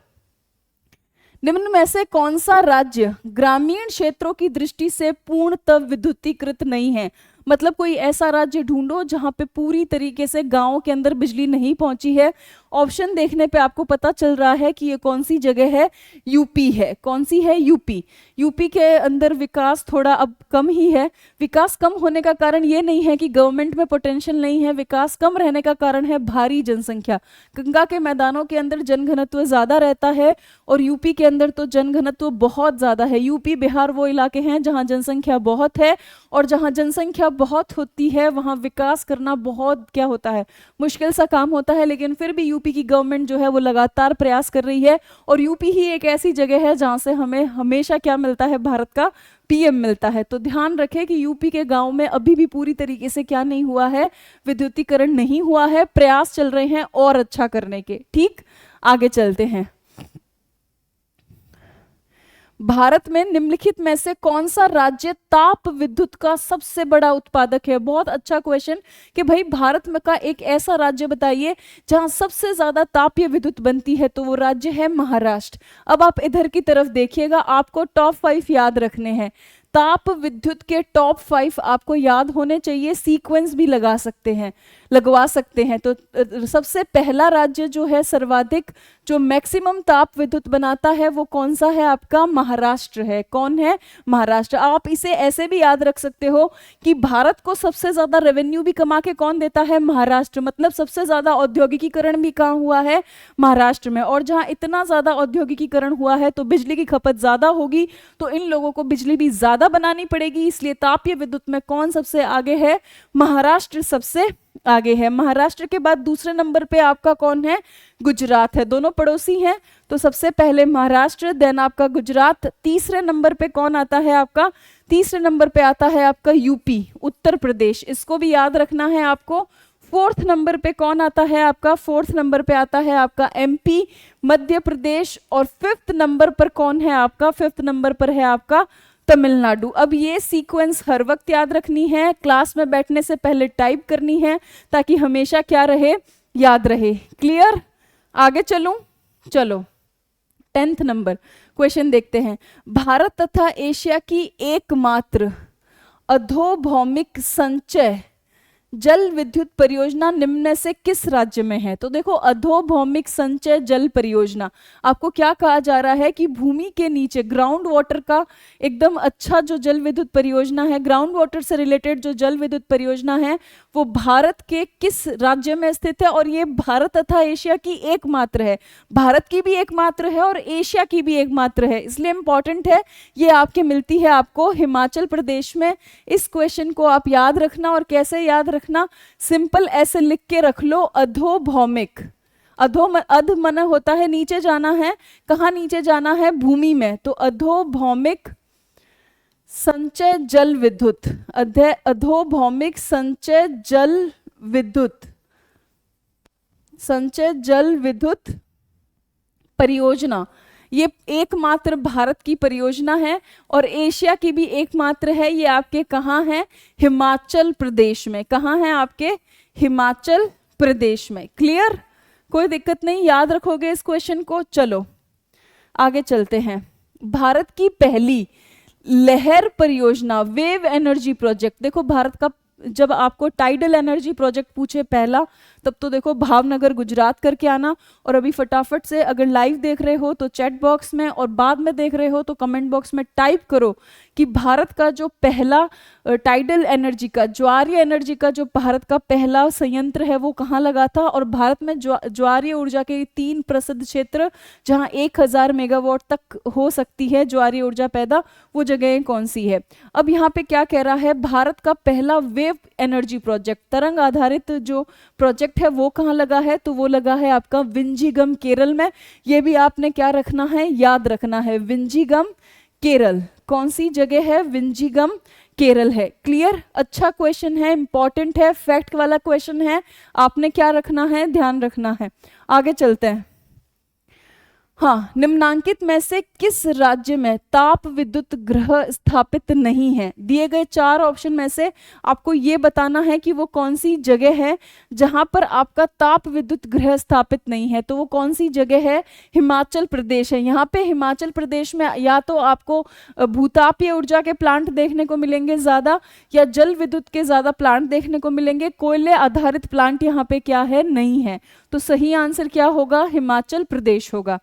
निम्न में से कौन सा राज्य ग्रामीण क्षेत्रों की दृष्टि से पूर्णतः विद्युतीकृत नहीं है। मतलब कोई ऐसा राज्य ढूंढो जहां पे पूरी तरीके से गांवों के अंदर बिजली नहीं पहुंची है। ऑप्शन देखने पे आपको पता चल रहा है कि ये कौन सी जगह है, यूपी है। कौन सी है, यूपी। यूपी के अंदर विकास थोड़ा अब कम ही है। विकास कम होने का कारण ये नहीं है कि गवर्नमेंट में पोटेंशियल नहीं है, विकास कम रहने का कारण है भारी जनसंख्या। गंगा के मैदानों के अंदर जनघनत्व ज्यादा रहता है और यूपी के अंदर तो जनघनत्व बहुत ज्यादा है। यूपी बिहार वो इलाके हैं जहां जनसंख्या बहुत है, और जहां जनसंख्या बहुत होती है वहां विकास करना बहुत क्या होता है, मुश्किल सा काम होता है। लेकिन फिर भी यूपी की गवर्नमेंट जो है वो लगातार प्रयास कर रही है, और यूपी ही एक ऐसी जगह है जहाँ से हमें हमेशा क्या मिलता है, भारत का पीएम मिलता है। तो ध्यान रखें कि यूपी के गांव में अभी भी पूरी तरीके से क्या नहीं हुआ है, विद्युतीकरण नहीं हुआ है, प्रयास चल रहे हैं और अच्छा करने के। ठीक, आगे चलते हैं। भारत में निम्नलिखित में से कौन सा राज्य ताप विद्युत का सबसे बड़ा उत्पादक है? बहुत अच्छा क्वेश्चन कि भाई भारत में का एक ऐसा राज्य बताइए जहां सबसे ज्यादा तापीय विद्युत बनती है, तो वो राज्य है महाराष्ट्र। अब आप इधर की तरफ देखिएगा, आपको टॉप 5 याद रखने हैं। ताप विद्युत के टॉप 5 आपको याद होने चाहिए, सीक्वेंस भी लगवा सकते हैं। तो सबसे पहला राज्य जो है सर्वाधिक जो मैक्सिमम ताप विद्युत बनाता है वो कौन सा है? आपका महाराष्ट्र है। कौन है? महाराष्ट्र। आप इसे ऐसे भी याद रख सकते हो कि भारत को सबसे ज्यादा रेवेन्यू भी कमा के कौन देता है? महाराष्ट्र। मतलब सबसे ज्यादा औद्योगिकीकरण भी कहाँ हुआ है? महाराष्ट्र में। और जहाँ इतना ज्यादा औद्योगिकीकरण हुआ है तो बिजली की खपत ज्यादा होगी, तो इन लोगों को बिजली भी ज्यादा बनानी पड़ेगी, इसलिए तापीय विद्युत में कौन सबसे आगे है? महाराष्ट्र सबसे आगे है। महाराष्ट्र के बाद दूसरे नंबर पे आपका कौन है? गुजरात है। दोनों पड़ोसी हैं, तो सबसे पहले महाराष्ट्र, देन आपका गुजरात। तीसरे नंबर पे कौन आता है आपका? तीसरे नंबर पे आता है आपका यूपी, उत्तर प्रदेश। इसको भी याद रखना है आपको। फोर्थ नंबर पे कौन आता है आपका? फोर्थ नंबर पे आता है आपका एमपी, मध्य प्रदेश। और फिफ्थ नंबर पर कौन है आपका? फिफ्थ नंबर पर है आपका तमिलनाडु। अब ये सीक्वेंस हर वक्त याद रखनी है, क्लास में बैठने से पहले टाइप करनी है, ताकि हमेशा क्या रहे? याद रहे। क्लियर? आगे चलूं? चलो 10th नंबर क्वेश्चन देखते हैं। भारत तथा एशिया की एकमात्र अधोभौमिक संचय जल विद्युत परियोजना निम्न में से किस राज्य में है? तो देखो, अधोभौमिक संचय जल परियोजना, आपको क्या कहा जा रहा है कि भूमि के नीचे ग्राउंड वाटर का एकदम अच्छा जो जल विद्युत परियोजना है, ग्राउंड वाटर से रिलेटेड जो जल विद्युत परियोजना है, वो भारत के किस राज्य में स्थित है? और ये भारत तथा एशिया की एकमात्र है। भारत की भी एकमात्र है और एशिया की भी एकमात्र है, इसलिए इंपॉर्टेंट है। ये आपके मिलती है आपको हिमाचल प्रदेश में। इस क्वेश्चन को आप याद रखना, और कैसे याद रखना? सिंपल ऐसे लिख के रख लो, अधोभौमिक। अध मन होता है नीचे जाना है। कहाँ नीचे जाना है? भूमि में। तो अधोभौमिक संचय जल विद्युत, अधोभौमिक संचय जल विद्युत, संचय जल विद्युत परियोजना, ये एकमात्र भारत की परियोजना है और एशिया की भी एकमात्र है। ये आपके कहाँ है? हिमाचल प्रदेश में। कहाँ है? आपके हिमाचल प्रदेश में। क्लियर? कोई दिक्कत नहीं, याद रखोगे इस क्वेश्चन को। चलो आगे चलते हैं। भारत की पहली लहर परियोजना, वेव एनर्जी प्रोजेक्ट। देखो, भारत का जब आपको टाइडल एनर्जी प्रोजेक्ट पूछे पहला, तब तो देखो भावनगर गुजरात करके आना। और अभी फटाफट से अगर लाइव देख रहे हो तो चैट बॉक्स में, और बाद में देख रहे हो तो कमेंट बॉक्स में टाइप करो कि भारत का जो पहला टाइडल एनर्जी का, ज्वारीय एनर्जी का जो भारत का पहला संयंत्र है वो कहाँ लगा था। और भारत में ज्वारीय ऊर्जा के 3 प्रसिद्ध क्षेत्र जहाँ 1000 मेगावाट तक हो सकती है ज्वारीय ऊर्जा पैदा, वो जगह कौन सी है? अब यहाँ पे क्या कह रहा है? भारत का पहला वेव एनर्जी प्रोजेक्ट, तरंग आधारित जो प्रोजेक्ट है वो कहाँ लगा है? तो वो लगा है आपका विंझीगम, केरल में। ये भी आपने क्या रखना है? याद रखना है, विंझीगम केरल। कौन सी जगह है? विंझीगम केरल है। क्लियर? अच्छा क्वेश्चन है, इंपॉर्टेंट है, फैक्ट वाला क्वेश्चन है। आपने क्या रखना है? ध्यान रखना है। आगे चलते हैं। हाँ, निम्नांकित में से किस राज्य में ताप विद्युत गृह स्थापित नहीं है? दिए गए 4 ऑप्शन में से आपको ये बताना है कि वो कौन सी जगह है जहां पर आपका ताप विद्युत गृह स्थापित नहीं है। तो वो कौन सी जगह है? हिमाचल प्रदेश है। यहाँ पे हिमाचल प्रदेश में या तो आपको भूतापीय ऊर्जा के प्लांट देखने को मिलेंगे ज्यादा, या जल विद्युत के ज्यादा प्लांट देखने को मिलेंगे। कोयले आधारित प्लांट यहाँ पे क्या है? नहीं है। तो सही आंसर क्या होगा? हिमाचल प्रदेश होगा।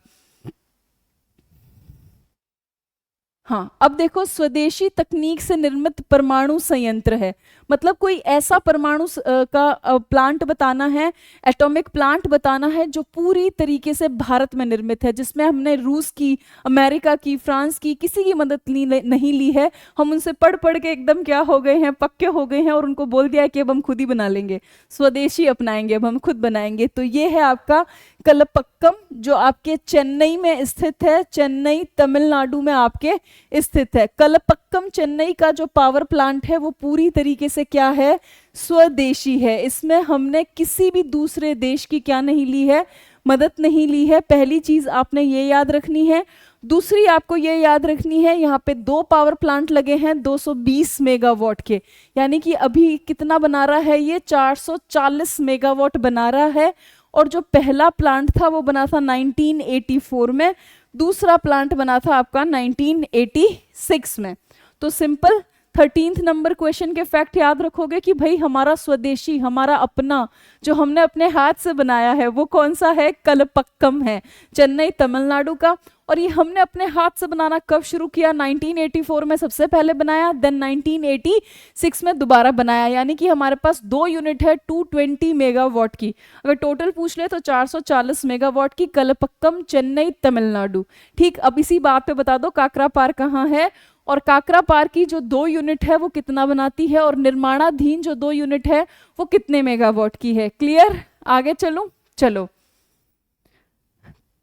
हाँ, अब देखो, स्वदेशी तकनीक से निर्मित परमाणु संयंत्र है, मतलब कोई ऐसा परमाणु का प्लांट बताना है, एटॉमिक प्लांट बताना है जो पूरी तरीके से भारत में निर्मित है, जिसमें हमने रूस की, अमेरिका की, फ्रांस की किसी की मदद नहीं ली है। हम उनसे पढ़ पढ़ के एकदम क्या हो गए हैं, पक्के हो गए हैं, और उनको बोल दिया है कि अब हम खुद ही बना लेंगे, स्वदेशी अपनाएंगे, अब हम खुद बनाएंगे। तो ये है आपका कलपक्कम, जो आपके चेन्नई में स्थित है, चेन्नई तमिलनाडु में आपके स्थित है। कलपक्कम चेन्नई का जो पावर प्लांट है वो पूरी तरीके से क्या है, स्वदेशी है। इसमें हमने किसी भी दूसरे देश की क्या नहीं ली है, मदद नहीं ली है। पहली चीज आपने ये याद रखनी है। दूसरी आपको ये याद रखनी है, यहाँ पे 2 पावर प्लांट लगे हैं 220 मेगावाट के, यानी कि अभी कितना बना रहा है, ये 440 मेगावाट बना रहा है। और जो पहला प्लांट था वो बना था 1984 में, दूसरा प्लांट बना था आपका 1986 में। तो सिंपल 13th नंबर क्वेश्चन के फैक्ट याद रखोगे कि भाई हमारा स्वदेशी, हमारा अपना, जो हमने अपने हाथ से बनाया है वो कौन सा है, कलपक्कम है, चेन्नई तमिलनाडु का। और ये हमने अपने हाथ से बनाना कब शुरू किया, 1984 में सबसे पहले बनाया, देन 1986 में दोबारा बनाया, यानी कि हमारे पास 2 यूनिट है 220 मेगावाट की। अगर टोटल पूछ ले तो 440 मेगावाट की, कलपक्कम चेन्नई तमिलनाडु। ठीक, अब इसी बात पे बता दो काकरा पार कहाँ है, और काकरा पार की जो 2 यूनिट है वो कितना बनाती है, और निर्माणाधीन जो 2 यूनिट है वो कितने मेगावाट की है। क्लियर, आगे चलूं, चलो।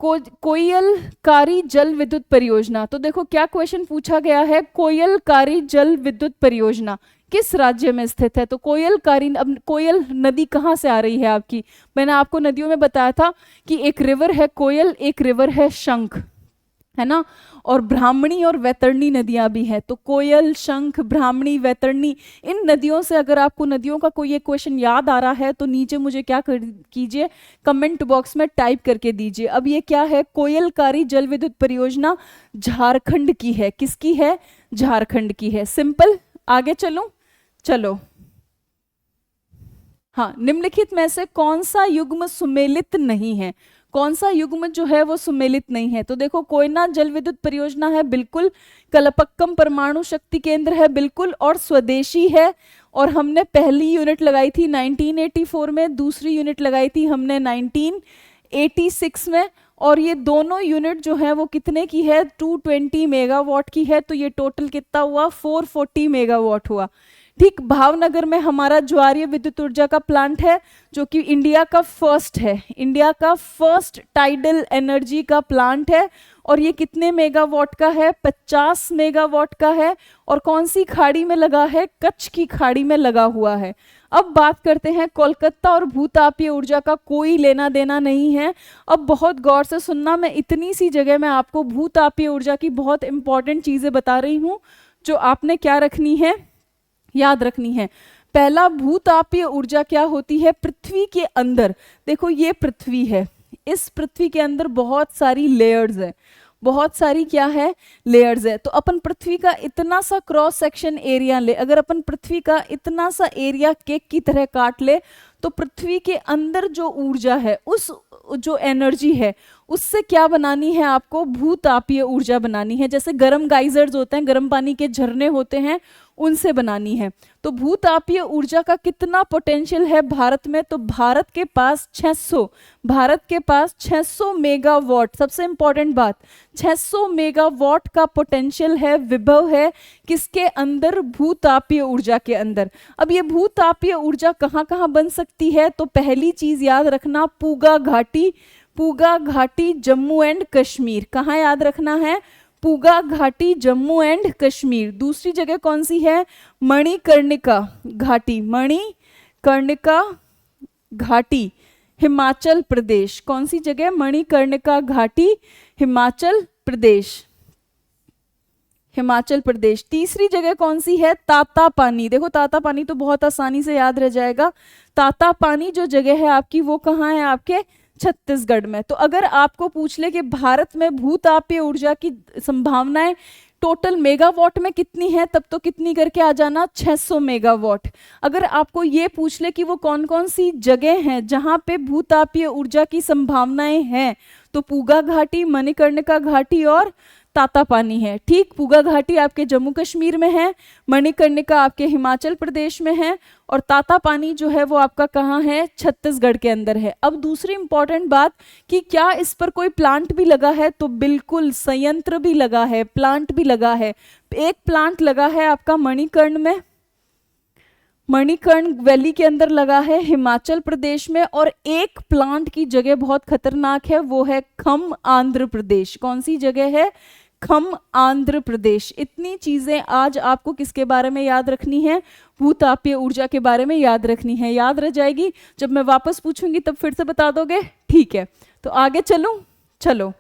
कोयलकारी जल विद्युत परियोजना, तो देखो क्या क्वेश्चन पूछा गया है, कोयलकारी जल विद्युत परियोजना किस राज्य में स्थित है। तो कोयलकारी, अब कोयल नदी कहाँ से आ रही है आपकी, मैंने आपको नदियों में बताया था कि एक रिवर है कोयल, एक रिवर है शंख, है ना, और ब्राह्मणी और वैतरणी नदियां भी हैं। तो कोयल, शंख, ब्राह्मणी, वैतरणी, इन नदियों से अगर आपको नदियों का कोई एक क्वेश्चन याद आ रहा है तो नीचे मुझे क्या कीजिए, कमेंट बॉक्स में टाइप करके दीजिए। अब ये क्या है, कोयलकारी जल विद्युत परियोजना झारखंड की है, किसकी है, झारखंड की है। सिंपल, आगे चलो, चलो। हाँ, निम्नलिखित में से कौन सा युग्म सुमेलित नहीं है, कौन सा युग्म जो है वो सुमेलित नहीं है। तो देखो, कोयना जल विद्युत परियोजना है बिल्कुल, कलपक्कम परमाणु शक्ति केंद्र है बिल्कुल, और स्वदेशी है। और हमने पहली यूनिट लगाई थी 1984 में, दूसरी यूनिट लगाई थी हमने 1986 में, और ये दोनों यूनिट जो है वो कितने की है, 220 मेगावाट की है। तो ये टोटल कितना हुआ, 440 मेगावाट हुआ। ठीक, भावनगर में हमारा ज्वारीय विद्युत ऊर्जा का प्लांट है, जो कि इंडिया का फर्स्ट है, इंडिया का फर्स्ट टाइडल एनर्जी का प्लांट है, और ये कितने मेगावाट का है, 50 मेगावाट का है। और कौन सी खाड़ी में लगा है, कच्छ की खाड़ी में लगा हुआ है। अब बात करते हैं, कोलकाता और भूतापीय ऊर्जा का कोई लेना देना नहीं है। अब बहुत गौर से सुनना, मैं इतनी सी जगह में आपको भूतापीय ऊर्जा की बहुत इंपॉर्टेंट चीजें बता रही हूँ जो आपने क्या रखनी है, याद रखनी है। पहला, भूतापीय ऊर्जा क्या होती है, पृथ्वी के अंदर, देखो ये पृथ्वी है, इस पृथ्वी के अंदर बहुत सारी लेयर्स है, बहुत सारी क्या है, लेयर्स है। तो अपन पृथ्वी का इतना सा क्रॉस सेक्शन एरिया ले, अगर अपन पृथ्वी का इतना सा एरिया केक की तरह काट ले, तो पृथ्वी के अंदर जो ऊर्जा है, उस जो एनर्जी है, उससे क्या बनानी है आपको, भूतापीय ऊर्जा बनानी है। जैसे गर्म गाइजर्स होते हैं, गर्म पानी के झरने होते हैं, उनसे बनानी है। तो भूतापीय ऊर्जा का कितना पोटेंशियल है भारत में, तो भारत के पास 600, भारत के पास 600 मेगावाट, सबसे इंपॉर्टेंट बात, 600 मेगावाट का पोटेंशियल है, विभव है, किसके अंदर, भूतापीय ऊर्जा के अंदर। अब ये भूतापीय ऊर्जा कहाँ कहाँ बन सकती है, तो पहली चीज याद रखना, पूगा घाटी, पूगा घाटी जम्मू एंड कश्मीर, कहाँ याद रखना है, पूगा घाटी जम्मू एंड कश्मीर। दूसरी जगह कौन सी है, मणिकर्णिका घाटी, मणिकर्णिका घाटी हिमाचल प्रदेश, कौन सी जगह, मणिकर्णिका घाटी हिमाचल प्रदेश, हिमाचल प्रदेश। तीसरी जगह कौन सी है, ताता पानी, देखो ताता पानी तो बहुत आसानी से याद रह जाएगा, ताता पानी जो जगह है आपकी वो कहाँ है, आपके छत्तीसगढ़ में। तो अगर आपको पूछ ले कि भारत में भूतापीय ऊर्जा की संभावनाएं टोटल मेगावाट में कितनी है, तब तो कितनी करके आ जाना, 600 मेगावाट। अगर आपको ये पूछ ले कि वो कौन कौन सी जगह हैं जहां पे भूतापीय ऊर्जा की संभावनाएं हैं, तो पूगा घाटी, मणिकर्णिका घाटी और तातापानी है। ठीक, पूगा घाटी आपके जम्मू कश्मीर में है, मणिकर्णिका आपके हिमाचल प्रदेश में है, और तातापानी जो है वो आपका कहाँ है, छत्तीसगढ़ के अंदर है। अब दूसरी इंपॉर्टेंट बात कि क्या इस पर कोई प्लांट भी लगा है, तो बिल्कुल संयंत्र भी लगा है, प्लांट भी लगा है। एक प्लांट लगा है आपका मणिकर्ण में, मणिकर्ण वैली के अंदर लगा है हिमाचल प्रदेश में, और एक प्लांट की जगह बहुत खतरनाक है, वो है खम आंध्र प्रदेश। कौन सी जगह है, खम आंध्र प्रदेश। इतनी चीजें आज आपको किसके बारे में याद रखनी है, भूतापीय ऊर्जा के बारे में याद रखनी है। याद रह जाएगी, जब मैं वापस पूछूंगी तब फिर से बता दोगे, ठीक है। तो आगे चलूं, चलो।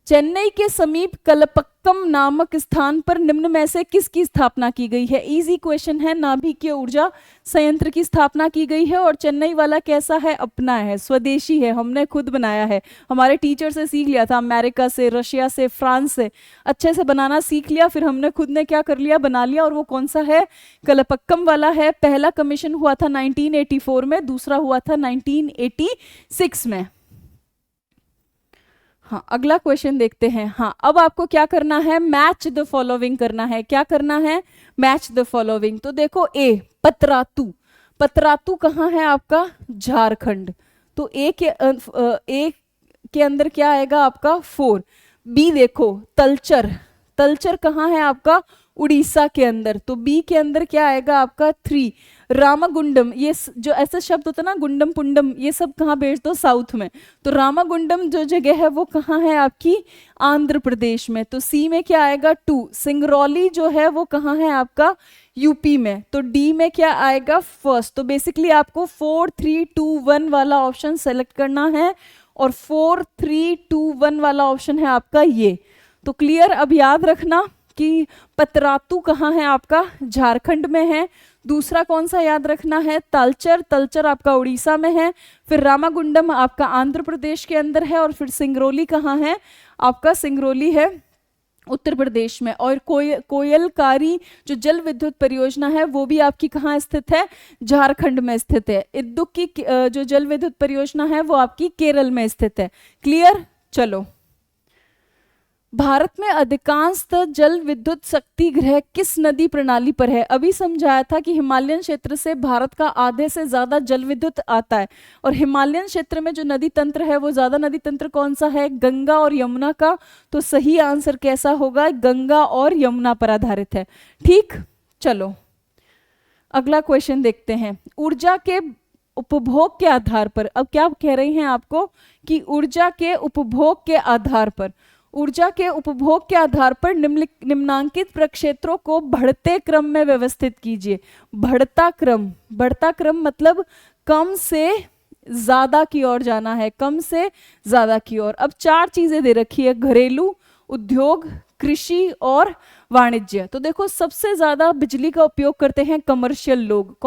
चेन्नई के समीप कलपक्कम नामक स्थान पर निम्न में से किसकी स्थापना की गई है। इजी क्वेश्चन है। नाभिकीय ऊर्जा संयंत्र की स्थापना की गई है, और चेन्नई वाला कैसा है, अपना है, स्वदेशी है, हमने खुद बनाया है। हमारे टीचर से सीख लिया था, अमेरिका से, रशिया से, फ्रांस से अच्छे से बनाना सीख लिया, फिर हमने खुद ने क्या कर लिया, बना लिया। और वो कौन सा है, कलपक्कम वाला है। पहला कमीशन हुआ था 1984 में, दूसरा हुआ था 1986 में। हाँ, अगला क्वेश्चन देखते हैं। हाँ, अब आपको क्या करना है, मैच द फॉलोइंग करना है। क्या करना है, मैच द फॉलोइंग। तो देखो, ए पतरातू, पतरातू कहाँ है आपका, झारखंड, तो ए के अंदर क्या आएगा आपका 4। बी देखो, तलचर, तलचर कहाँ है आपका, उड़ीसा के अंदर, तो बी के अंदर क्या आएगा आपका 3। रामागुंडम, ये जो ऐसे शब्द होता है ना, गुंडम पुंडम, ये सब कहाँ भेज दो, साउथ में। तो रामागुंडम जो जगह है वो कहाँ है आपकी, आंध्र प्रदेश में, तो सी में क्या आएगा 2। सिंगरौली जो है वो कहाँ है आपका, यूपी में, तो डी में क्या आएगा, फर्स्ट। तो बेसिकली आपको 4 3 2 1 वाला ऑप्शन सेलेक्ट करना है, और 4 3 2 1 वाला ऑप्शन है आपका ये। तो क्लियर। अब याद रखना कि पतरातू कहाँ है आपका, झारखंड में है। दूसरा कौन सा याद रखना है, तलचर, तलचर आपका उड़ीसा में है। फिर रामागुंडम आपका आंध्र प्रदेश के अंदर है, और फिर सिंगरौली कहाँ है आपका, सिंगरौली है उत्तर प्रदेश में। और कोयलकारी जो जल विद्युत परियोजना है वो भी आपकी कहाँ स्थित है, झारखंड में स्थित है। इद्दुक की जो जल विद्युत परियोजना है वो आपकी केरल में स्थित है। क्लियर। चलो, भारत में अधिकांशतः जल विद्युत शक्ति गृह किस नदी प्रणाली पर है। अभी समझाया था कि हिमालयन क्षेत्र से भारत का आधे से ज्यादा जल विद्युत आता है, और हिमालयन क्षेत्र में जो नदी तंत्र है वो ज्यादा नदी तंत्र कौन सा है, गंगा और यमुना का। तो सही आंसर कैसा होगा, गंगा और यमुना पर आधारित है। ठीक, चलो अगला क्वेश्चन देखते हैं। ऊर्जा के उपभोग के आधार पर, अब क्या कह रही हैं आपको कि ऊर्जा के उपभोग के आधार पर, ऊर्जा के उपभोग के आधार पर निम्नांकित प्रक्षेत्रों को बढ़ते क्रम में व्यवस्थित कीजिए। बढ़ता क्रम, बढ़ता क्रम मतलब कम से ज्यादा की ओर जाना है, कम से ज्यादा की ओर। अब 4 चीजें दे रखी है, घरेलू, उद्योग, कृषि और वाणिज्य। तो देखो, सबसे ज्यादा बिजली का उपयोग करते हैं कमर्शियल लोग।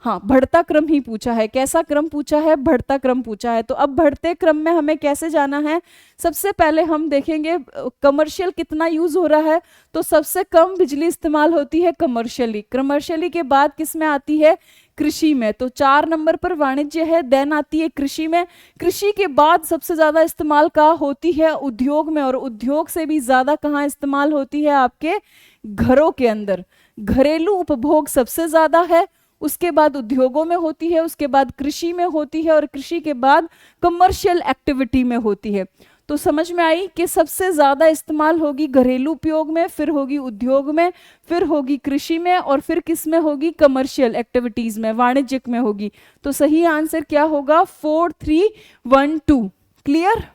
हाँ, बढ़ता क्रम ही पूछा है, कैसा क्रम पूछा है, बढ़ता क्रम पूछा है। तो अब बढ़ते क्रम में हमें कैसे जाना है, सबसे पहले हम देखेंगे कमर्शियल कितना यूज हो रहा है। तो सबसे कम बिजली इस्तेमाल होती है कमर्शियली, कमर्शियली के बाद किस में आती है, कृषि में। तो 4 नंबर पर वाणिज्य है, देन आती है कृषि में। कृषि के बाद सबसे ज्यादा इस्तेमाल कहाँ होती है, उद्योग में, और उद्योग से भी ज्यादा कहाँ इस्तेमाल होती है, आपके घरों के अंदर। घरेलू उपभोग सबसे ज्यादा है, उसके बाद उद्योगों में होती है, उसके बाद कृषि में होती है, और कृषि के बाद कमर्शियल एक्टिविटी में होती है। तो समझ में आई कि सबसे ज्यादा इस्तेमाल होगी घरेलू उपयोग में, फिर होगी उद्योग में, फिर होगी कृषि में, और फिर किस में होगी, कमर्शियल एक्टिविटीज में, वाणिज्यिक में होगी। तो सही आंसर क्या होगा, 4 3 1 2। क्लियर।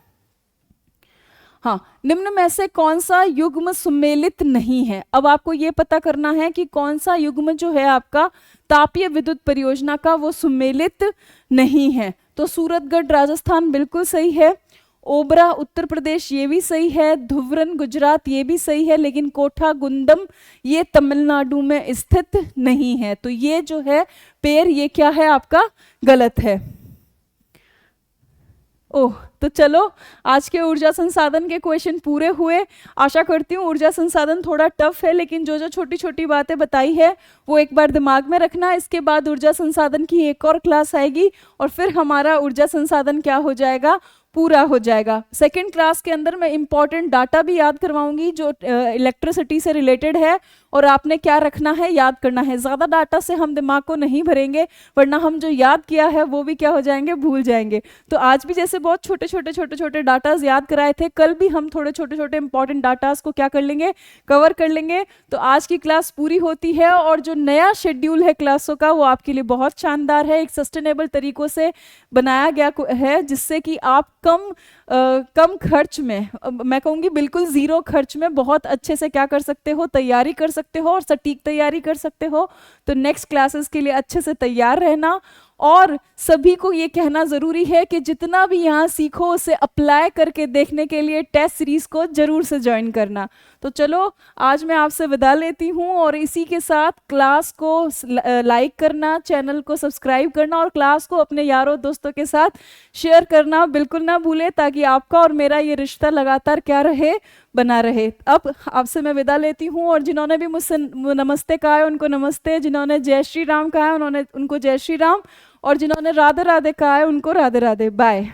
हाँ, निम्न में से कौन सा युग्म सुमेलित नहीं है। अब आपको ये पता करना है कि कौन सा युग्म जो है आपका तापीय विद्युत परियोजना का वो सुमेलित नहीं है। तो सूरतगढ़ राजस्थान बिल्कुल सही है, ओबरा उत्तर प्रदेश ये भी सही है, धुवरन गुजरात ये भी सही है, लेकिन कोठा गुंदम ये तमिलनाडु में स्थित नहीं है। तो ये जो है पेड़, ये क्या है आपका, गलत है। ओह, तो चलो आज के ऊर्जा संसाधन के क्वेश्चन पूरे हुए। आशा करती हूँ ऊर्जा संसाधन थोड़ा टफ है, लेकिन जो जो छोटी छोटी बातें बताई है वो एक बार दिमाग में रखना। इसके बाद ऊर्जा संसाधन की एक और क्लास आएगी, और फिर हमारा ऊर्जा संसाधन क्या हो जाएगा, पूरा हो जाएगा। सेकंड क्लास के अंदर मैं इंपॉर्टेंट डाटा भी याद करवाऊंगी जो इलेक्ट्रिसिटी से रिलेटेड है, और आपने क्या रखना है, याद करना है। ज़्यादा डाटा से हम दिमाग को नहीं भरेंगे, वरना हम जो याद किया है वो भी क्या हो जाएंगे, भूल जाएंगे। तो आज भी जैसे बहुत छोटे छोटे डाटाज याद कराए थे, कल भी हम थोड़े छोटे छोटे इंपॉर्टेंट डाटाज को क्या कर लेंगे, कवर कर लेंगे। तो आज की क्लास पूरी होती है, और जो नया शेड्यूल है क्लासों का वो आपके लिए बहुत शानदार है, एक सस्टेनेबल तरीकों से बनाया गया है, जिससे कि आप कम खर्च में, मैं कहूँगी बिल्कुल ज़ीरो खर्च में बहुत अच्छे से क्या कर सकते हो, तैयारी कर सकते हो, और सटीक तैयारी कर सकते हो। तो नेक्स्ट क्लासेस के लिए अच्छे से तैयार रहना, और सभी को ये कहना ज़रूरी है कि जितना भी यहाँ सीखो उसे अप्लाई करके देखने के लिए टेस्ट सीरीज़ को ज़रूर से ज्वाइन करना। तो चलो आज मैं आपसे विदा लेती हूँ, और इसी के साथ क्लास को लाइक करना, चैनल को सब्सक्राइब करना, और क्लास को अपने यारों दोस्तों के साथ शेयर करना बिल्कुल ना भूलें, ताकि आपका और मेरा ये रिश्ता लगातार क्या रहे, बना रहे। अब आपसे मैं विदा लेती हूँ, और जिन्होंने भी मुझसे नमस्ते कहा है उनको नमस्ते, जिन्होंने जय श्री राम कहा है उनको जय श्री राम, और जिन्होंने राधे राधे कहा है उनको राधे राधे। बाय।